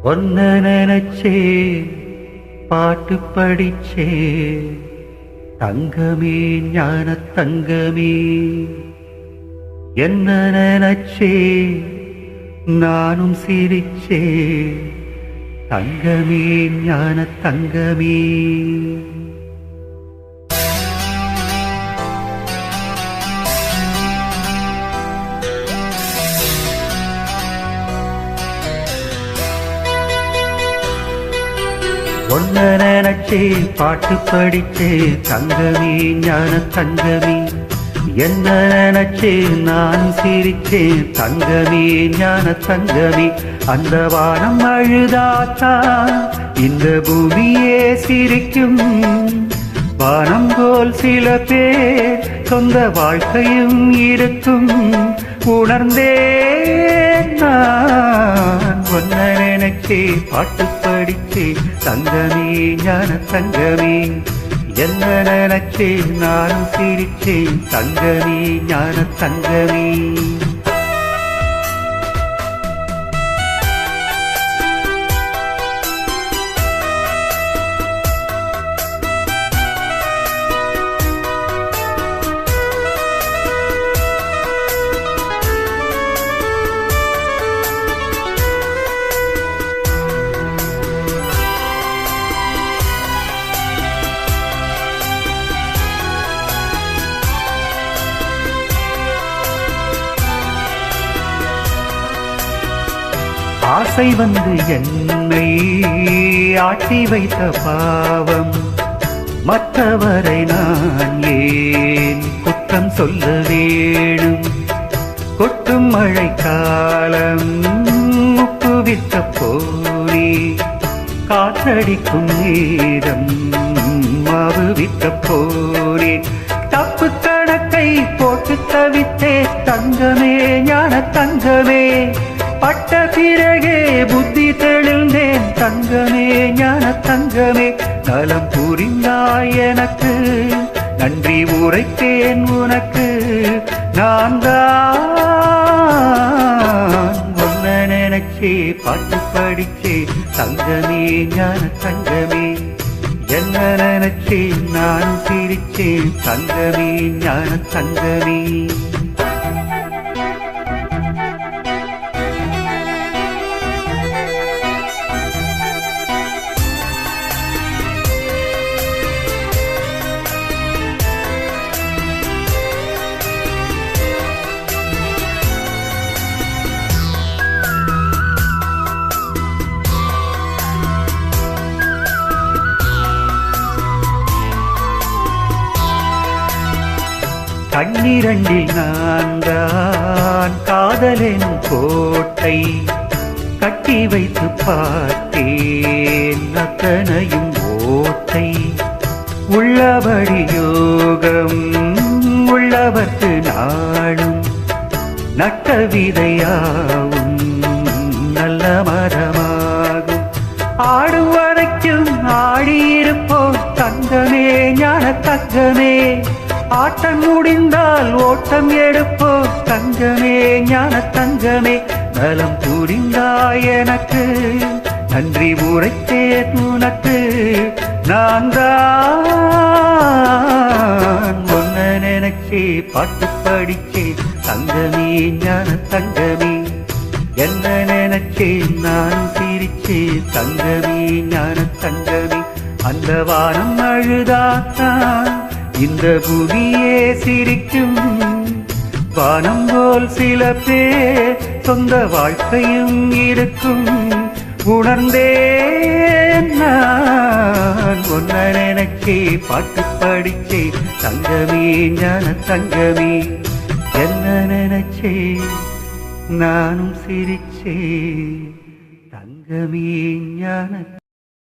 ஒன்ன நினைச்சே பாட்டு படிச்சே தங்கமே ஞான தங்கமே என்ன நினைச்சே நானும் சிரிச்சே தங்கமே ஞான தங்கமே ஒன்ன நினைச்சே பாட்டு படிச்சே தங்கமே ஞான தங்கமே என்ன நினைச்சே நான் சிரிச்சேன் தங்கமே ஞான தங்கமே அந்த வானம் அழுதாத்தா இந்த பூமியே சிரிக்கும் வானம் போல் சில பேர் சொந்த வாழ்க்கையும் இருக்கும் உணர்ந்தேன் நான் ஒன்ன நினைச்சே பாட்டு படிச்சே தங்கமே ஞான தங்கமே என்ன நினைச்சே நானும் சிரிச்சேன் தங்கமே ஞான தங்கமே ஆசை வந்து என்னை ஆட்டி வைத்த பாவம் மற்றவரை நான் ஏன் குற்றம் சொல்ல வேணும் கொட்டும் மழை காலம் உப்பு விட்ட போனே காற்றடிக்கும் நேரம் மாவு விட்ட போனே தப்பு கணக்கை போட்டு தவித்தே தங்கமே ஞான தங்கமே பட்ட பிறகே புத்தி தெளிந்தேன் தங்கமே ஞான தங்கமே நலம் புரிந்தாய் எனக்கு நன்றி உரைத்தேன் உனக்கு நான் தான் ஒன்ன நினைச்சே பாட்டு படிச்சே தங்கமே ஞான தங்கமே என்ன நினைச்சே நான் சிரிச்சேன் தங்கமே ஞான தங்கமே கண்ணிரண்டில் நான் தான் காதலெனும் கோட்டை கட்டி வைத்து பார்த்தேன் அத்தனையும் ஓட்டை உள்ளபடி யோகம் உள்ளவர்க்கு நாளும் நட்ட விதையாவும் நல்ல மரமாகும் ஆடும் வரைக்கும் ஆடியிருப்போம் தங்கமே ஞான தங்கமே ஆட்டம் முடிந்தால் ஓட்டம் எடுப்போம் தங்கமே ஞான தங்கமே நலம் புரிந்தாய் எனக்கு நன்றி உரைத்தேன் உனக்கு நான் தான் ஒன்ன நினைச்சே பாட்டு படிச்சே தங்கமே ஞான தங்கமே என்ன நினைச்சே நான் சிரிச்சே தங்கமே ஞான தங்கமே அந்த வானம் அழுதாத்தான் இந்த பூமியே சிரிக்கும் வானம் போல் சில பேர் சொந்த வாழ்க்கையும் இருக்கும் உணர்ந்தேன் நான் ஒன்ன நினைச்சே பாட்டு படிச்சே தங்கமே ஞான தங்கமே என்ன நினைச்சே நானும் சிரிச்சே தங்கமே ஞான